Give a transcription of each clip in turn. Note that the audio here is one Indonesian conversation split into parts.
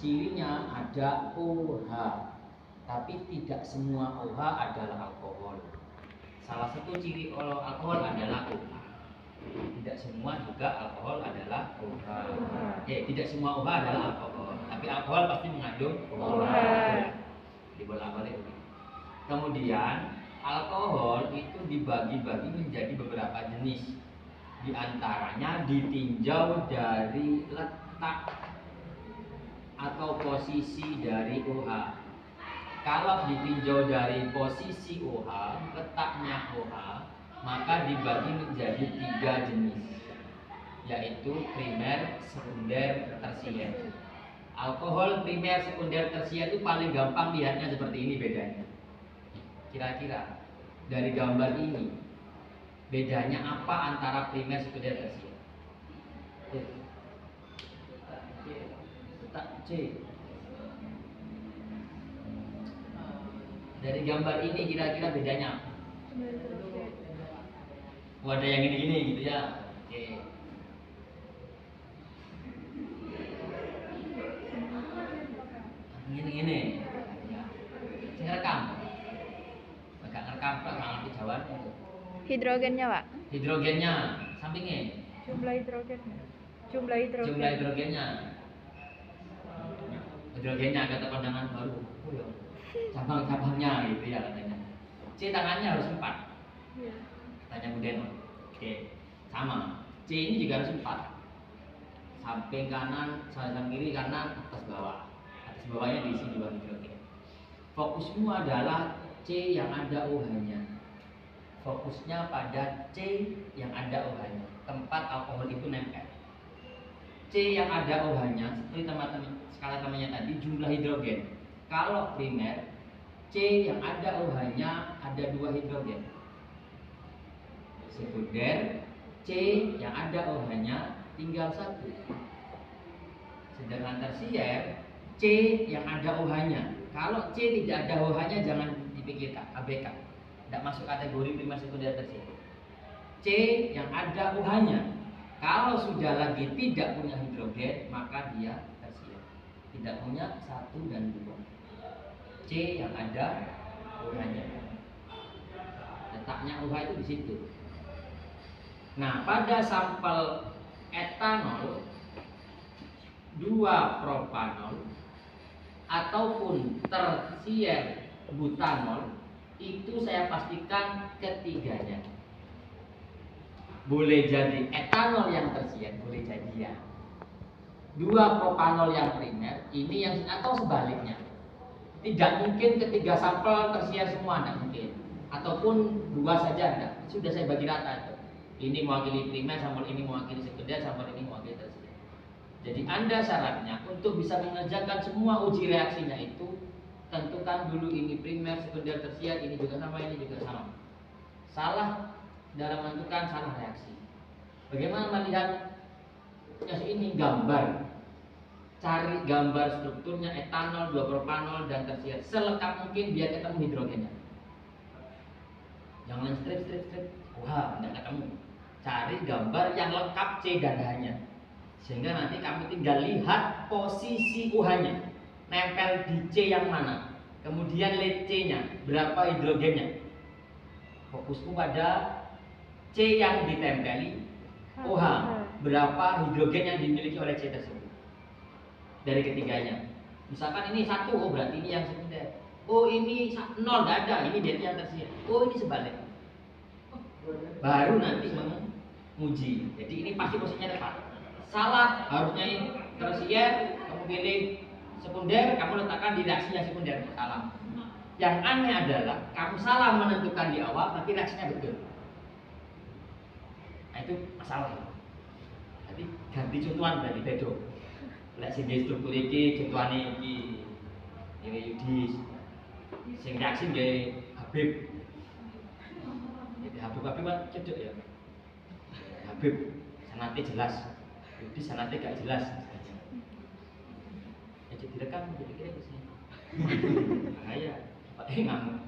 cirinya ada OH, tapi tidak semua OH adalah alkohol. Salah satu ciri alkohol adalah OH. Tidak semua juga alkohol adalah OH. Tidak semua OH adalah alkohol, tapi alkohol pasti mengandung OH. Dibolak-balik. Kemudian alkohol itu dibagi-bagi menjadi beberapa jenis. Di antaranya ditinjau dari letak atau posisi dari OH. Kalau ditinjau dari posisi OH, letaknya OH, maka dibagi menjadi 3 jenis, yaitu primer, sekunder, tersier. Alkohol primer, sekunder, tersier itu paling gampang lihatnya seperti ini bedanya. Kira-kira dari gambar ini bedanya apa antara primer, sekunder, tersier? Letak C. Dari gambar ini kira-kira bedanya apa? Ada yang gini-gini gitu ya. Oke. Gini-gini. Saya rekam. Agak ngerekam Pak, nggak ngerti jawabannya. Hidrogennya, Pak. Hidrogennya, sampingnya. Jumlah hidrogennya. Hidrogennya kata pandangan baru. Oh ya. Cabang-cabangnya gitu ya katanya. C tangannya harus 4. Iya. Katanya Bu Deno. Oke. Sama. C ini juga harus 4. Samping kanan, samping kiri, kanan, atas bawah. Atas bawahnya diisi 2 hidrogen. Fokusmu adalah C yang ada OH-nya. Fokusnya pada C yang ada OH-nya. Tempat alkohol itu nempel. C yang ada OH-nya, seperti teman-teman skala namanya tadi, jumlah hidrogen. Kalau primer, C yang ada OH-nya ada 2 hidrogen. Sekunder, C yang ada OH-nya tinggal 1. Sedangkan tersier, C yang ada OH-nya. Kalau C tidak ada OH-nya jangan dipikirkan, abaikan. Tidak masuk kategori primer, sekunder, tersier. C yang ada OH-nya. Kalau sudah lagi tidak punya hidrogen, maka dia tersier. Tidak punya 1 dan 2. C yang ada OH-nya. Letaknya OH itu di situ. Nah, pada sampel etanol, 2 propanol ataupun tersier butanol, itu saya pastikan ketiganya. Boleh jadi etanol yang tersier, boleh jadi ya. 2 propanol yang primer, ini yang atau sebaliknya. Tidak mungkin ketiga sampel tersier semua, tidak mungkin. Ataupun 2 saja enggak. Sudah saya bagi rata itu. Ini mewakili primer, sampel ini mewakili sekunder, sampel ini mewakili tersier. Jadi Anda syaratnya untuk bisa mengerjakan semua uji reaksinya itu tentukan dulu ini primer, sekunder, tersier, ini juga sama, ini juga sama. Salah dalam menentukan salah reaksi. Bagaimana melihat ini gambar? Cari gambar strukturnya etanol, 2 propanol dan tersier selengkap mungkin biar ketemu hidrogennya. Jangan strip. Wah, tidak ketemu. Cari gambar yang lengkap C dan H-nya. Sehingga nanti kami tinggal lihat posisi OH-nya. Nempel di C yang mana? Kemudian lihat C-nya, berapa hidrogennya? Fokusku pada C yang ditempeli OH, berapa hidrogen yang dimiliki oleh C tersebut. Dari ketiganya. Misalkan ini 1, oh berarti ini yang sekunder. Oh ini 0, tidak ada, ini dia yang tersier. Oh ini sebaliknya. Baru nanti menguji. Jadi ini pasti posisinya tepat. Salah, harusnya ini tersier, kamu pilih sekunder, kamu letakkan di reaksi yang sekunder. Salah. Yang aneh adalah kamu salah menentukan di awal, tapi reaksinya betul. Nah itu masalah. Jadi ganti contohan berarti bedo. Lek sing struktur iki contohane iki Yudis. Sing reaksi nggih Habib. Jadi Habib kan cedek ya. Habib sanate jelas. Yudis sanate gak jelas. Ya jadi direkam jadi kira sih. Bahaya. Pakai ngamuk.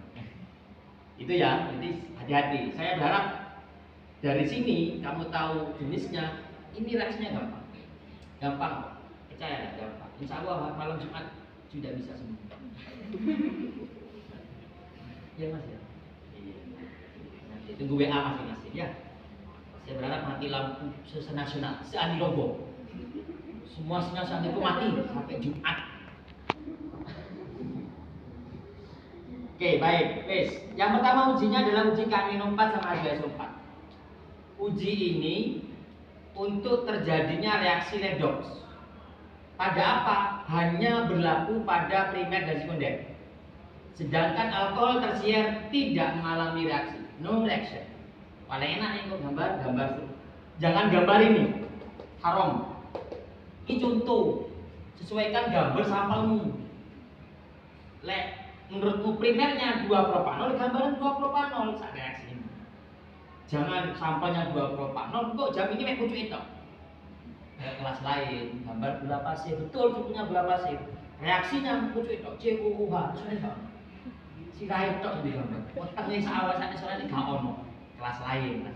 Itu ya, jadi hati-hati. Saya berharap dari sini kamu tahu jenisnya. Ini reaksinya gampang. Gampang. Percaya, gampang. Insya Allah malam Jumat sudah bisa sembuh. Ya Mas ya. Iya. Nanti tunggu WA masing-masing ya. Saya berharap mati lampu senasional, se-Andi Rogo. Semua sinyal itu mati sampai Jumat. Oke, baik, wes. Yang pertama ujinya adalah uji K-4 sama H2SO4. Uji ini untuk terjadinya reaksi redoks. Pada apa? Hanya berlaku pada primer dan sekunder. Sedangkan alkohol tersier tidak mengalami reaksi, no reaction. Paling enak nih kok gambar. Jangan gambar ini, haram. Ini contoh, sesuaikan gambar sampelmu. Menurutmu primernya 2 propanol, gambaran 2 propanol saat reaksi ini. Jangan sampelnya 2 propanol, kok jam ini mek pucuk itu. Kelas lain, gambar gula pasir, betul cukupnya gula pasir. Reaksinya pucuk itu, CuOH, sudah. Sirai itu di gambar. Otaknya saat ini gak ono. Kelas lain,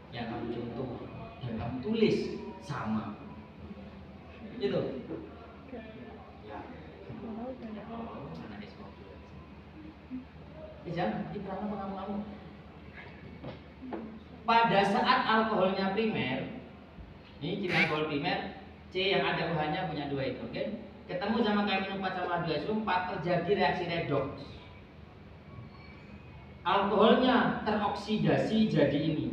yang kamu contoh dan kamu tulis sama. Gitu. Ya. Jangan diterangkan pengamu-kamu. Pada saat alkoholnya primer, ini kita alkohol primer, C yang ada OH-nya punya 2 hidrogen, ketemu sama K-4 sama H2SO4 terjadi reaksi redoks. Alkoholnya teroksidasi jadi ini.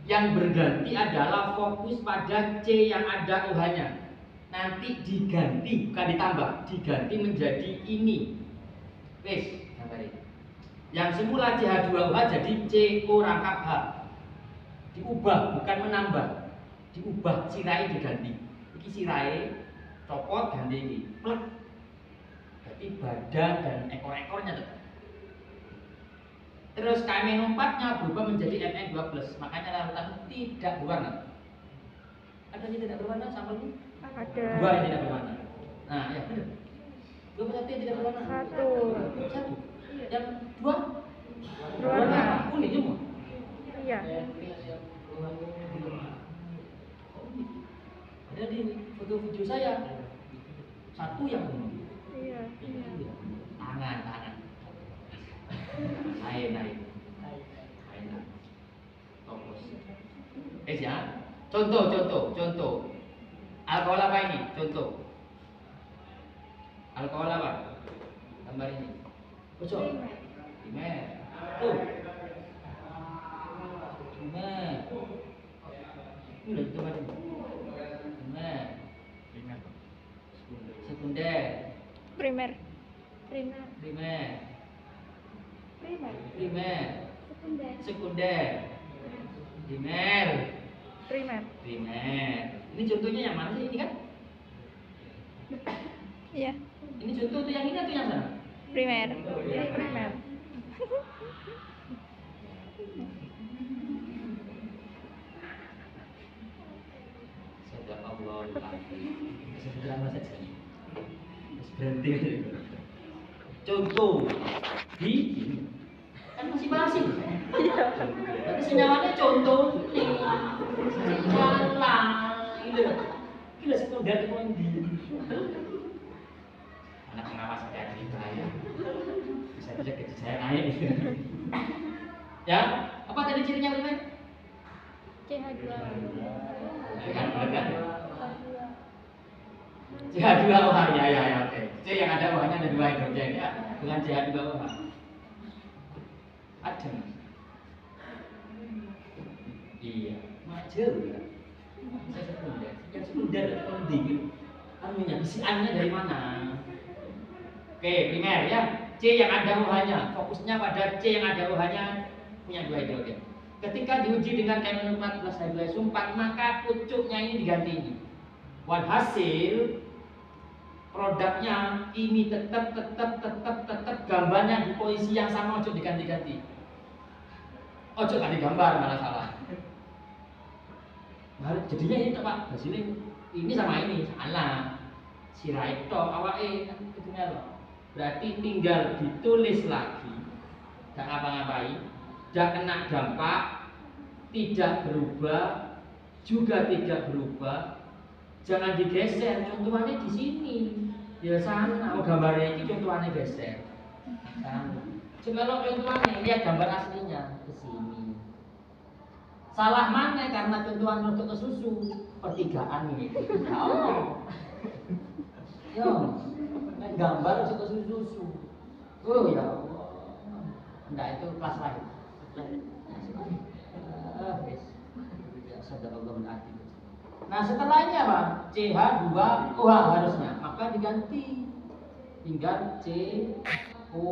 Yang berganti adalah fokus pada C yang ada OH-nya. Nanti diganti, bukan ditambah, diganti menjadi ini. Wes, gambar ini. Yang semula CH2OH jadi CO rangkap H. Diubah, bukan menambah. Diubah, sirai diganti. Ini sirai, copot, ganti ini. Plek. Berarti badan dan ekor-ekornya tetap. Terus Kn4-nya berubah menjadi Mn2+. Makanya larutan tidak berwarna. Ada yang tidak berwarna sampelnya? Ada. 2 yang tidak berwarna. Nah, ya benar. 2 berarti yang tidak berwarna. 1. Yang 2 berwarna. Kuning semua. Iya. Ada di foto video saya. 1 yang kuning. Iya. Tangan. Naik. Fokus. Ya. Contoh. Alkohol apa ini? Contoh. Alkohol apa? Gambar ini. Bocor. Primer. Tuh. Primer. Ini lagi gambar ini. Primer. Sekunder. Primer. Sekunder. Primer. Ini contohnya yang mana sih ini kan? Iya. Ini contoh tuh yang ini atau yang sana? Primer. Sadaq Allah. Sebentar saja. Berhenti. Contoh di kan masing-masing. Berarti senyamannya contoh nih. Senyaman gitu. Gila sekunder itu di. Anak pengawas dari bahaya. Bisa gaji saya naik. Ya, apa tadi cirinya primer? CH2. CH2OH ya oke. C yang ada OH-nya ada 2 hidrogen ya, dengan CH2OH. Ada Mas. Iya, macet ya. Yang sekunder itu penting. Anunya bisiannya dari mana? Oke, primer ya. C yang ada OH-nya, fokusnya pada C yang ada OH-nya punya 2 hidrogen. Ketika diuji dengan Kn4 plus H2SO4, maka pucuknya ini diganti ini. Walhasil produknya ini tetap gambarnya di posisi yang sama, ojo diganti-ganti. Ojo ganti gambar malah salah. Jadinya ini Pak, hasilnya ini sama ini salah. Sirai itu awake itu loh. Berarti tinggal ditulis lagi. Gak ngapa-ngapain, gak kena dampak, tidak berubah, juga tidak berubah. Jangan digeser, contohannya di sini. Ya sana, mau gambarnya ini contohannya geser. Sana. Coba lo contohannya, lihat gambar aslinya ke sini. Salah mana karena contohan untuk ke susu pertigaan ini. Oh. Yo, gambar untuk ke susu. Oh ya Allah. Enggak itu kelas lain. Ya sadaqallahu al-azim. Nah setelahnya apa? CH2OH harusnya, maka diganti tinggal CO.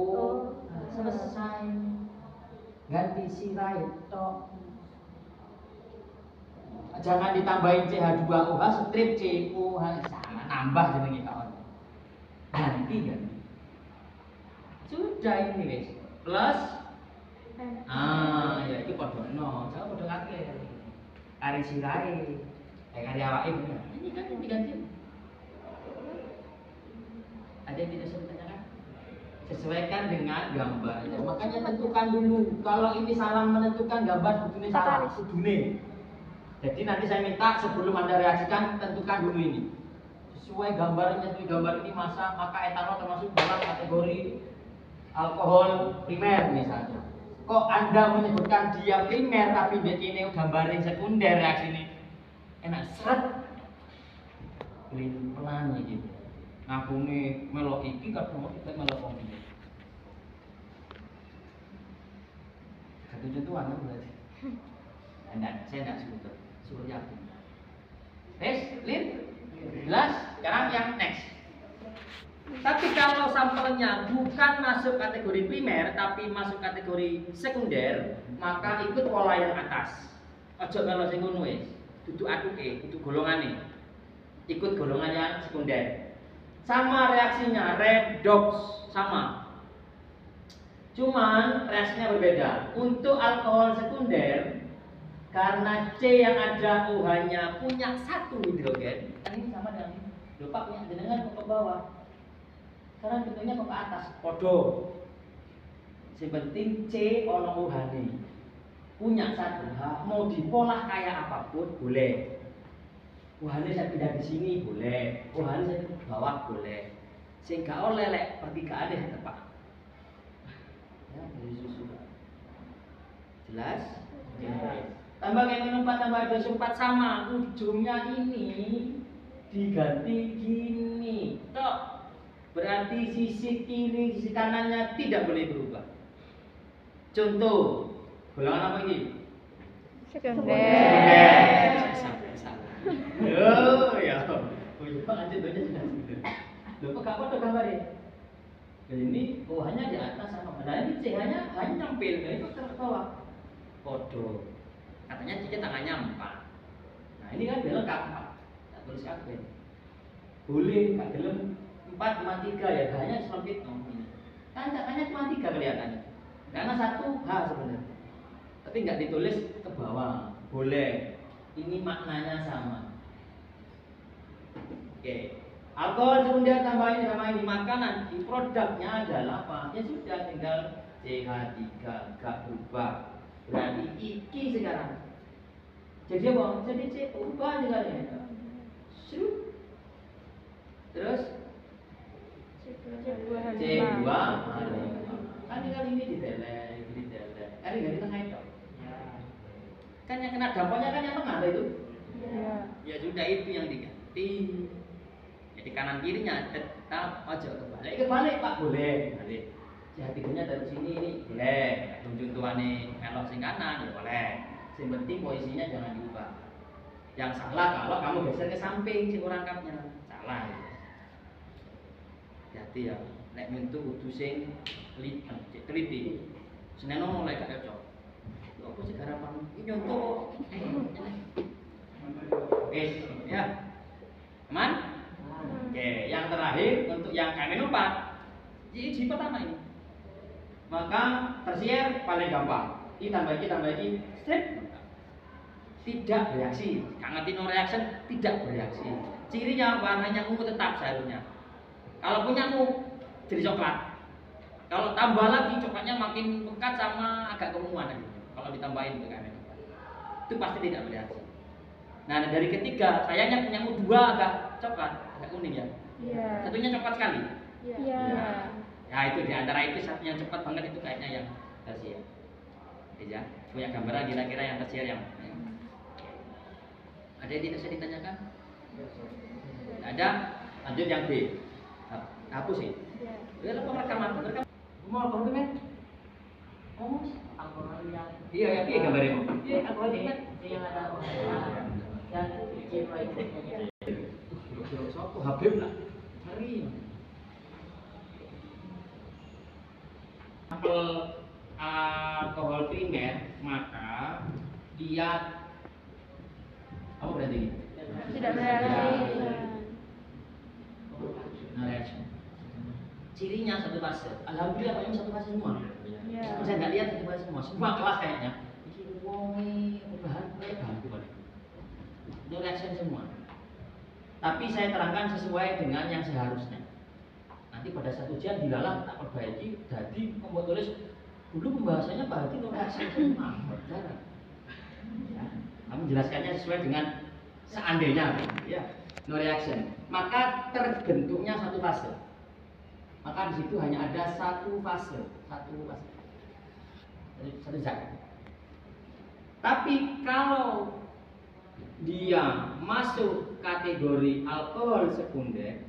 Selesai. Ganti sirai tok. Jangan ditambahin CH2OH strip COH sama nambah jenenge kawan. Ganti kan. Sudah ini wis. Plus ya itu padha no, jangan padha kakek. Ari sirai. Ari awake bener. Ini kan diganti. Ada yang tidak ditanyakan? Sesuaikan dengan gambarnya. Makanya tentukan dulu. Kalau ini salah menentukan gambar kudune salah, kudune. Jadi nanti saya minta sebelum Anda reaksikan tentukan dulu ini. Sesuai gambarnya, gambar ini maka etanol termasuk dalam kategori alkohol primer misalnya. Kok Anda menyebutkan dia primer tapi dia ini gambarnya sekunder reaksi ini enak seret. Pelan gitu. Ngapune melok iki kadang kita melok kopi. Satu contohan berarti. Saya enggak sebut. Suruh yakin. Jelas? Sekarang yang next. Tapi kalau sampelnya bukan masuk kategori primer tapi masuk kategori sekunder, maka ikut pola yang atas. Ojo kalau sing ngono wis. Dudu atuke, dudu golongane. Ikut golongan yang sekunder. Sama reaksinya, redox sama. Cuman reaksinya berbeda. Untuk alkohol sekunder karena C yang ada OH-nya punya satu hidrogen, kan ini sama dengan ini. Lupa punya jenengan ke bawah. Sekarang bentuknya ke atas, podo. Sepenting C ono OH-nya punya satu H, mau dipolah kayak apapun boleh. OH-nya saya pindah di sini boleh, OH-nya saya pindah ke bawah boleh. Sehingga oleh lek pertigaan saya tepat. Ya, dari susu. Jelas? Jelas. Tambah minum 4 tambah 24 sama, ujungnya ini diganti gini. Tok. Berarti sisi kiri, sisi kanannya tidak boleh berubah. Contoh, golongan apa ini? Sekunder. Oh ya. Oh iya, Pak lanjut aja sudah. Loh, kok gak foto gambarnya? Ini OH-nya di atas sama. Nah, ini CH-nya hanya nyempil, nah itu ke bawah. Foto. Katanya cicit tangannya 4. Nah ini kan dia lengkap 4. Tak tulis kabeh. Boleh gak gelem 4 cuma 3 ya, hanya sempit ini. Kan tangannya cuma 3 kelihatannya. Karena 1 H sebenarnya. Tapi nggak ditulis ke bawah. Boleh. Ini maknanya sama. Oke. Alkohol sekunder tambah ini sama ini, maka nanti produknya adalah apa? Ya sudah tinggal CH3 gak berubah. Berarti iki sekarang. Jadi apa? Jadi C ubah juga ya. Terus C2 kan tinggal ini ditelek, kan tinggal di tengah itu. Kan yang kena dampaknya kan yang tengah itu. Ya sudah itu yang diganti. Jadi kanan kirinya tetap ojo kebalik Pak boleh. Balik. Jatinya dari sini ini boleh, tuntutannya melok sing kanan ya boleh. Yang penting posisinya jangan diubah. Yang salah kalau kamu geser ke samping si rangkapnya salah. Jadi ya, nek mentu kudu sing teliti. Seneno mulai gak cocok. Lho apa sih garapan iki nyontoh. Ya. Aman? Oke, yang terakhir untuk yang KMN4. Ini pertama ini. Maka tersier paling gampang. Tambah lagi, strip. Tidak bereaksi. Kangetino reaction tidak bereaksi. Cirinya warnanya ungu tetap seharusnya. Kalau punya ungu jadi coklat. Kalau tambah lagi coklatnya makin pekat sama agak keunguan lagi. Kalau ditambahin ke KMN4. Itu pasti tidak bereaksi. Nah, dari ketiga, sayangnya punya U2 agak coklat, agak kuning ya. Iya. Satunya coklat sekali. Iya. Ya itu di antara itu satu yang cepat banget itu kayaknya yang tersier. Ya, punya gambaran kira-kira yang tersier yang. Ada yang tidak bisa ditanyakan? Ada. Lanjut yang B. Hapus sih. Ya, lupa rekaman. Mau apa men? Oh, alkohol yang. Iya, ya, iya gambarnya. Iya, alkohol yang ada yang sopo Habib lah. Hari. Sampel alkohol primer, maka dia apa berarti ini? Tidak bereaksi. Reaction. Cirinya satu fase. Alhamdulillah banyak satu fase semua. Iya. Saya nggak lihat satu fase semua kelas kayaknya. Ini wongi, bahan kayak bantu kali. Itu reaction semua. Tapi saya terangkan sesuai dengan yang seharusnya. Nanti pada satu ujian dilalah tak perbaiki, jadi membuat tulis dulu pembahasannya Pak Hadi no reaction semua. Jarang. Ya. Kamu menjelaskannya sesuai dengan seandainya, ya, no reaction. Maka terbentuknya satu fase. Maka di situ hanya ada satu fase, satu zat. Tapi kalau dia masuk kategori alkohol sekunder,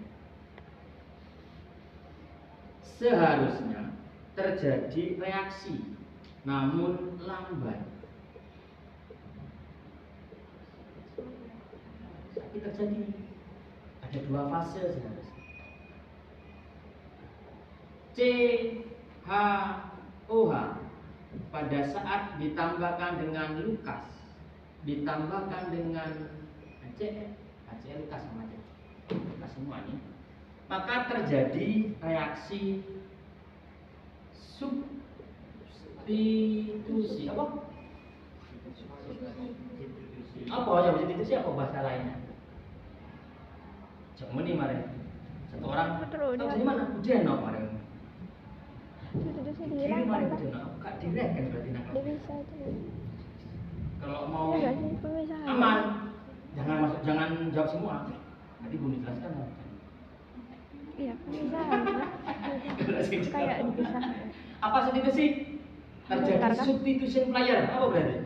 seharusnya terjadi reaksi, namun lambat. Tapi terjadi, ada dua fase seharusnya. CHOH pada saat ditambahkan dengan Lukas, ditambahkan dengan HCl Lukas sama aja, Lukas semuanya, maka terjadi reaksi substitusi. Apa ya substitusi? Apa bahasa lainnya? Cuma ini kemarin satu orang tahu dari mana? Ujian no kemarin. Substitusi Kiri dihilangkan kemarin kan? ujian no, gak direk kan berarti nak. Dia bisa itu. Kalau mau Iya sih, pemisahan. aman, jangan jawab semua. Nanti belum dijelaskan. Iya, pemisahan. Kayak dipisah. Apa substitusi? Terjadi substitution player. Apa berarti?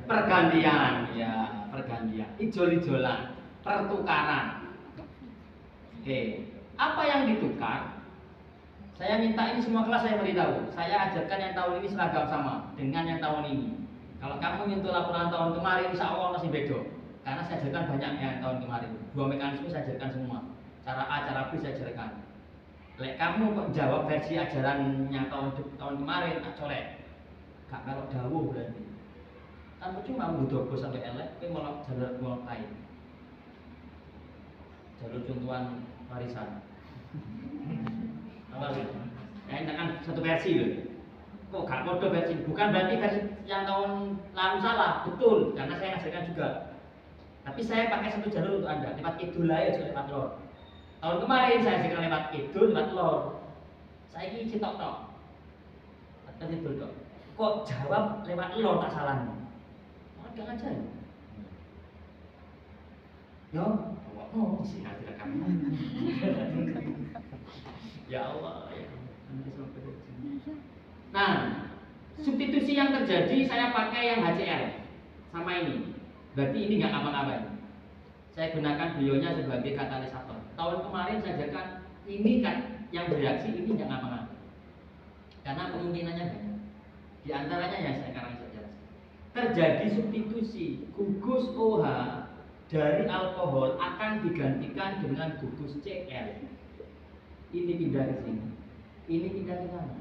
Pergantian, ya, pergantian. Ijol-ijolan, pertukaran. Oke, apa yang ditukar? Saya minta ini semua kelas saya beritahu. Saya ajarkan yang tahun ini seragam sama dengan yang tahun ini. Kalau kamu nyentuh laporan tahun kemarin, insya Allah masih beda. Karena saya ajarkan banyak yang tahun kemarin. 2 mekanisme saya ajarkan semua. Cara A, cara B saya ajarkan. Lek kamu kok jawab versi ajaran yang tahun kemarin, tak colek. Gak kalau dawuh berarti. Kamu cuma butuh bos sampai elek, tapi malah jalur buang kain. Jalur contohan warisan. Apa sih? Ya ini kan satu versi loh. Kok gak kode versi? Bukan berarti versi yang tahun lalu salah, betul. Karena saya ngajarkan juga. Tapi saya pakai satu jalur untuk Anda. Lewat kidul aja, juga lewat lor. Tahun kemarin saya ajarkan lewat kidul, lewat lor. Saya ini citok-tok. Atau kidul tok. Kok jawab lewat lor tak salah nih? Gak ngajar. Yo, di sini nanti rekam. Ya Allah. Ya. Nah, substitusi yang terjadi saya pakai yang HCl sama ini. Berarti ini nggak ngapa-ngapain. Saya gunakan beliaunya sebagai katalisator. Tahun kemarin saya ajarkan ini kan yang bereaksi ini nggak ngapa-ngapain. Karena kemungkinannya banyak. Di antaranya yang saya sekarang jelaskan. Terjadi substitusi gugus OH dari alkohol akan digantikan dengan gugus Cl. Ini pindah ke sini, ini pindah ke sana.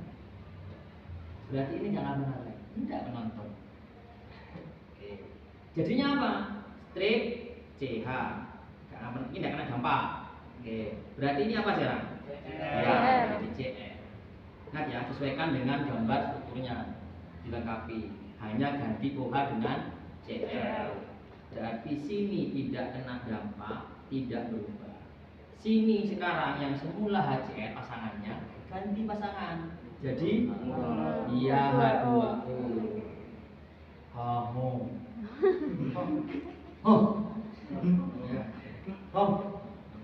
Berarti ini jangan menarik, tidak menonton. Oke. Jadinya apa? Strip CH. Ini tidak kena dampak. Oke. Berarti ini apa sekarang? Ya, berarti Cl. Nah ya, sesuaikan dengan gambar strukturnya, dilengkapi. Hanya ganti OH dengan Cl. Berarti sini tidak kena dampak, tidak berubah. Sini sekarang yang semula HCl pasangannya ganti pasangan. Jadi iya H2O. Homo. Oh. Ya. Oh.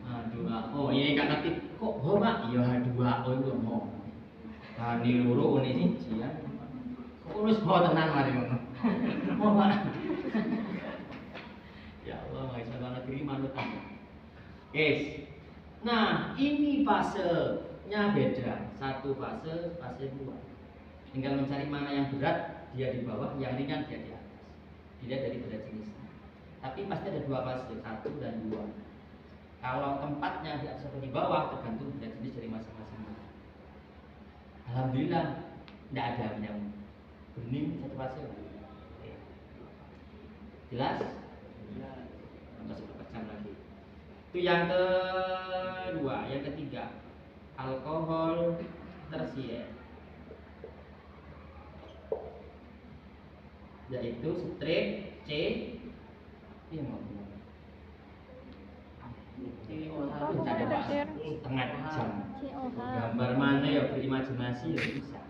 H2O. Ini kan ngerti kok ho Pak? Ya H2O itu ho. Nah, ini loro ini siji ya. Kok wis ho tenan mari ngono. Ho Pak. Ya Allah, mahasiswa negeri manut. Guys. Nah, ini fasenya beda. Satu fase, fase 2. Tinggal mencari mana yang berat, dia di bawah, yang ringan dia di atas. Dilihat dari berat jenisnya. Tapi pasti ada 2 fase, 1 dan 2. Kalau tempatnya di atas atau di bawah tergantung berat jenis dari masing-masing. Alhamdulillah tidak ada yang bening satu fase. Jelas? Masih beberapa jam lagi. Itu yang kedua, yang ketiga, alkohol tersier, yaitu strip C. Ini mau setengah jam. Gambar mana ya berimajinasi ya bisa.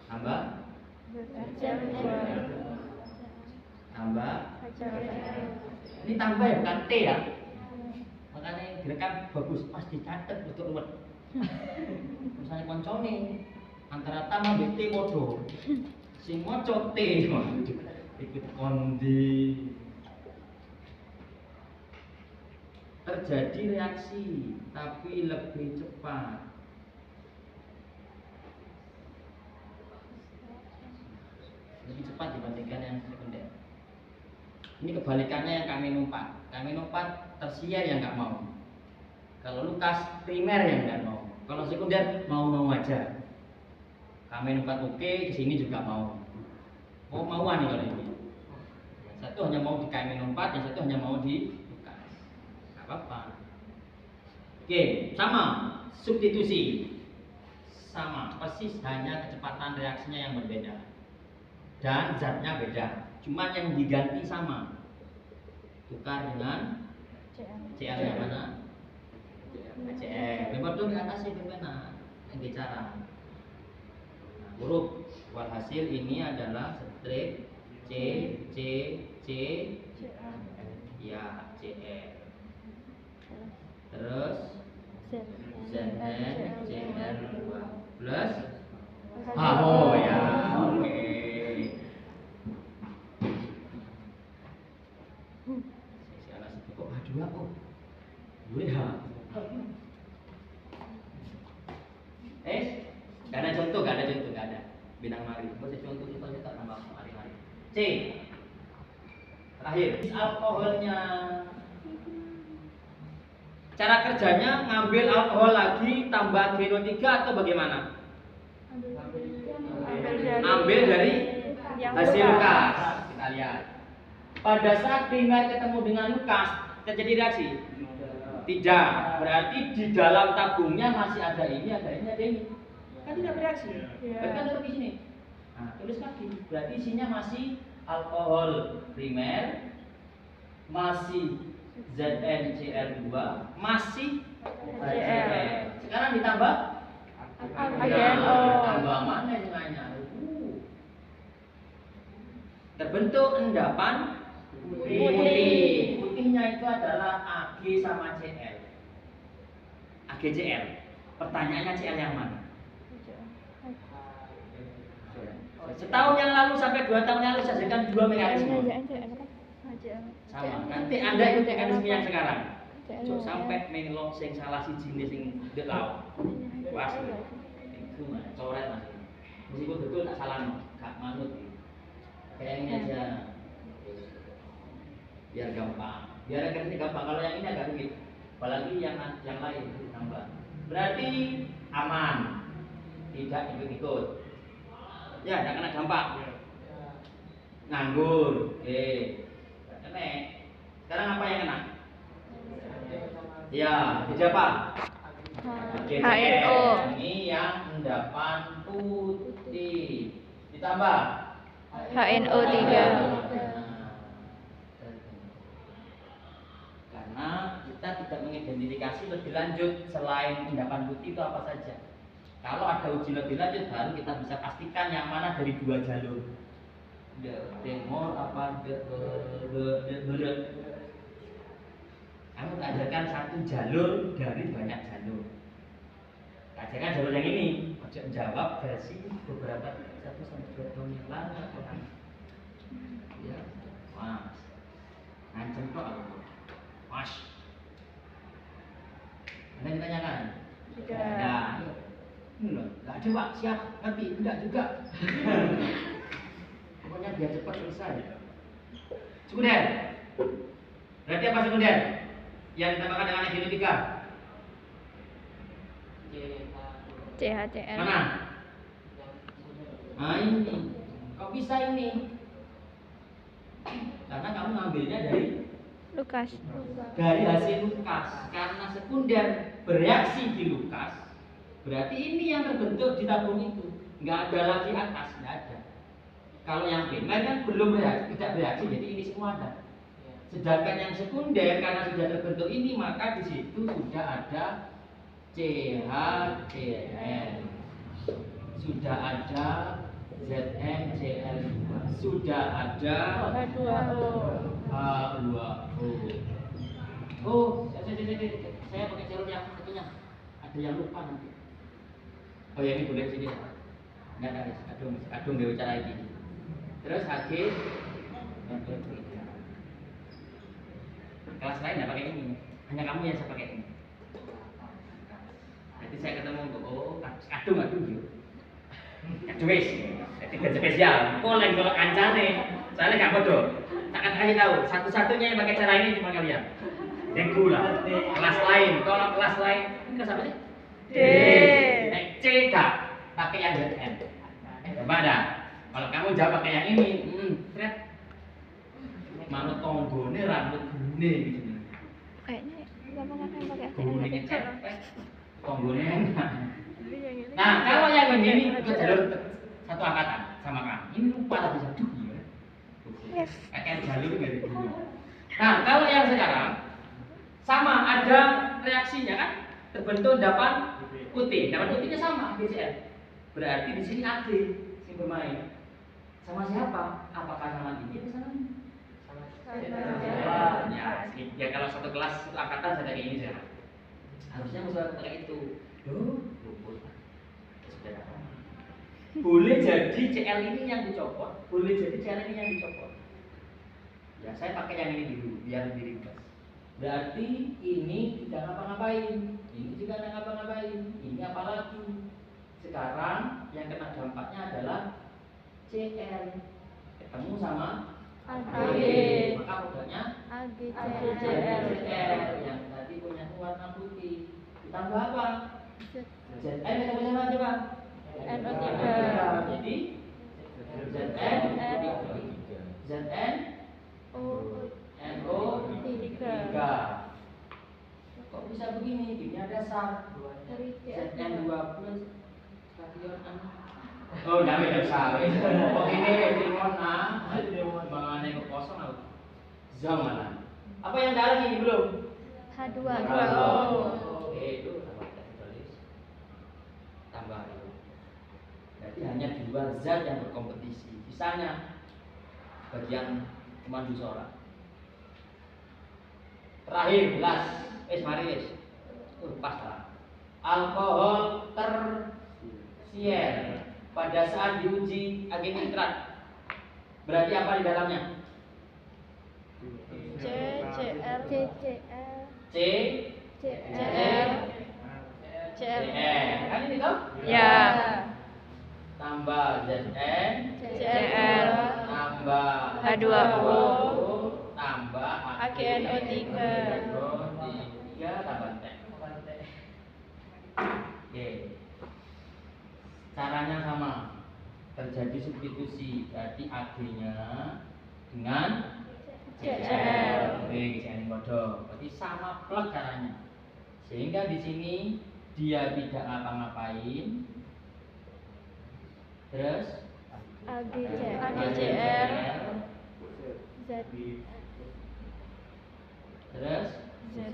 Tambah. Tambah. Ini tambah ya bukan T ya. Makanya direkam bagus, pas dicatat betul ruwet. Misalnya koncone antara tambah B T podo. Sing maca T. Ikut kondi. Terjadi reaksi tapi lebih cepat. Lebih cepat dibandingkan yang sekunder. Ini kebalikannya yang kami numpat tersier yang nggak mau. Kalau Lukas primer yang nggak mau. Kalau sekunder mau aja. Kami numpat oke, kesini juga mau. Oh mauan nih kalau ini. Yang satu hanya mau di kami numpat, yang satu hanya mau di Lukas. Nggak apa-apa. Oke, sama substitusi. Sama, persis hanya kecepatan reaksinya yang berbeda. Dan zatnya beda. Cuma yang diganti sama. Tukar dengan CL yang mana? CL. Memang dong di atas itu mana? Yang bicara. Nah, huruf walhasil ini adalah strip C ya CL. Terus ZN CL2 plus oh ya oke. Kok H2 kok boleh ha? Gak ada contoh, gak ada. Binang mari. Boleh contoh kita tambah mari. C. Terakhir, alkoholnya. Cara kerjanya ngambil alkohol lagi tambah GNO3 atau bagaimana? Ambil dari hasil Lukas. Kita lihat. Pada saat primer ketemu dengan Lukas, terjadi reaksi? Tidak. Berarti di dalam tabungnya masih ada ini. Kan tidak bereaksi. Berarti kan tetap di sini. Nah, tulis lagi. Berarti isinya masih alkohol primer, masih ZnCl2, masih HCl. Sekarang ditambah HNO. Tambah mana istilahnya? Terbentuk endapan putih. Putihnya itu adalah Ag sama Cl. AgCl. Pertanyaannya Cl yang mana? Setahun yang lalu sampai 2 tahun yang lalu saya ajarkan 2 mekanisme. Sama. Nanti Anda ikut mekanisme yang sekarang. Cuk sampai melo sing salah siji sing ndek laut. Kuas. Itu coret Mas. Meskipun betul tak salahno, gak manut. Kayak ini aja. Biar gampang. Biar agak gampang. Kalau yang ini agak rumit. Apalagi yang lain tambah. Berarti aman. Tidak ikut-ikut. Ya, tidak kena dampak. Nganggur. Kena. Sekarang apa yang kena? Ya, jadi apa? HNO. Ini yang endapan putih. Ditambah HNO3. Karena kita tidak mengidentifikasi lebih lanjut selain endapan putih itu apa saja. Kalau ada uji lebih lanjut baru kita bisa pastikan yang mana dari 2 jalur. Temor apa kamu tak ajarkan satu jalur dari banyak jalur. Ajarkan jalur yang ini. Ojo jawab versi beberapa 1 sampai 2 tahun yang lalu atau kan. Ya, mas. Ngancem kok aku. Mas. Anda ditanyakan? Tidak. Ada. Enggak ada Pak, siap, ngerti, enggak juga. Pokoknya biar cepat selesai. Sekunder. Berarti apa sekunder? Yang ditambahkan dengan genetika. CHCl. Mana? Nah ini. Kok bisa ini? Karena kamu ngambilnya dari Lukas. hasil Lukas. Karena sekunder bereaksi di Lukas, berarti ini yang terbentuk di tabung itu. Nggak ada lagi atas, nggak ada. Kalau yang primer kan belum bereaksi, tidak bereaksi, jadi ini semua ada. Sedangkan yang sekunder karena sudah terbentuk ini, maka di situ sudah ada CHCl, sudah ada ZnCl2, sudah ada H2O. H2O. Oh, saya pakai jalur yang satunya. Ada yang lupa nanti. Oh ya ini boleh sini. Enggak, kadung dia bicara lagi. Terus Hg kelas lain enggak pakai ini. Hanya kamu yang saya pakai ini. Nanti saya ketemu oh, kadung yuk. Kadung wis. Tidak spesial. Boleh kalau kancane. Soalnya enggak bodoh. Tak akan kasih tahu. Satu-satunya yang pakai cara ini cuma kalian. Yang gula. Kelas lain. Kalau kelas lain, kelas apa sih? D. C enggak. Pakai yang ZN. Coba ada. Kalau kamu jawab pakai yang ini, thread. Manut tonggone rambut gune gitu. Kayaknya gampang yang pakai Gune HCl. cepet. Tonggone enak. Nah, kalau yang begini itu jalur satu angkatan sama kamu. Ini lupa tadi satu gimana? Yes. Pakai jalur dari dulu. Nah, kalau yang sekarang sama ada reaksinya kan? Terbentuk endapan putih. Endapan putihnya sama HCl. Berarti di sini Ag yang bermain. Sama siapa? Apakah sama ini atau sama ini? Ya kalau satu kelas satu angkatan saya kayak ini saya. Harusnya musuh kayak itu. Luput. Sudah apa? Boleh jadi Cl ini yang dicopot, boleh jadi Cl ini yang dicopot. Ya saya pakai yang ini dulu biar lebih ringkas. Berarti ini tidak ngapa-ngapain, ini juga tidak ngapa-ngapain. Ini apalagi? Sekarang yang kena dampaknya adalah Cl ketemu sama Ag. maka produknya AgCl. yang tadi punya warna putih. Ditambah apa? Zn ketemu sama apa coba? NO3. Jadi Zn NO3. Kok bisa begini? Ini ada dasar Zn2 plus kation oh, enggak beda sawe. Oh, ini limon A, mengenai ke kosong apa? Zaman. Apa yang dalam ini belum? H2O. Oke, itu tambah tulis. Tambah itu. Berarti hanya dua zat yang berkompetisi. Sisanya bagian pemandu suara. Terakhir, belas. Mari. Pas lah. Alkohol tersier pada saat diuji agen nitrat. Berarti apa di dalamnya? CCl. Kan ini toh? Ya. Tambah Zn, CCl. tambah H2O. tambah AgNO3. tambah T. Oke. Caranya sama. Terjadi substitusi, berarti Ag-nya dengan CCl. Oke, ini bodoh. Berarti sama plek caranya. Sehingga di sini dia tidak ngapa-ngapain. Terus AgCl. Z. Terus Zn.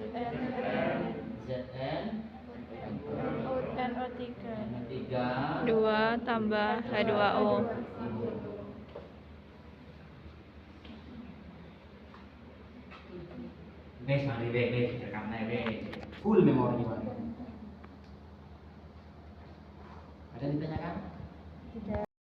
Zn NO3. 3 2 tambah H2O. Wes mari wes rekam wes. Full memori Ada yang ditanyakan? Tidak.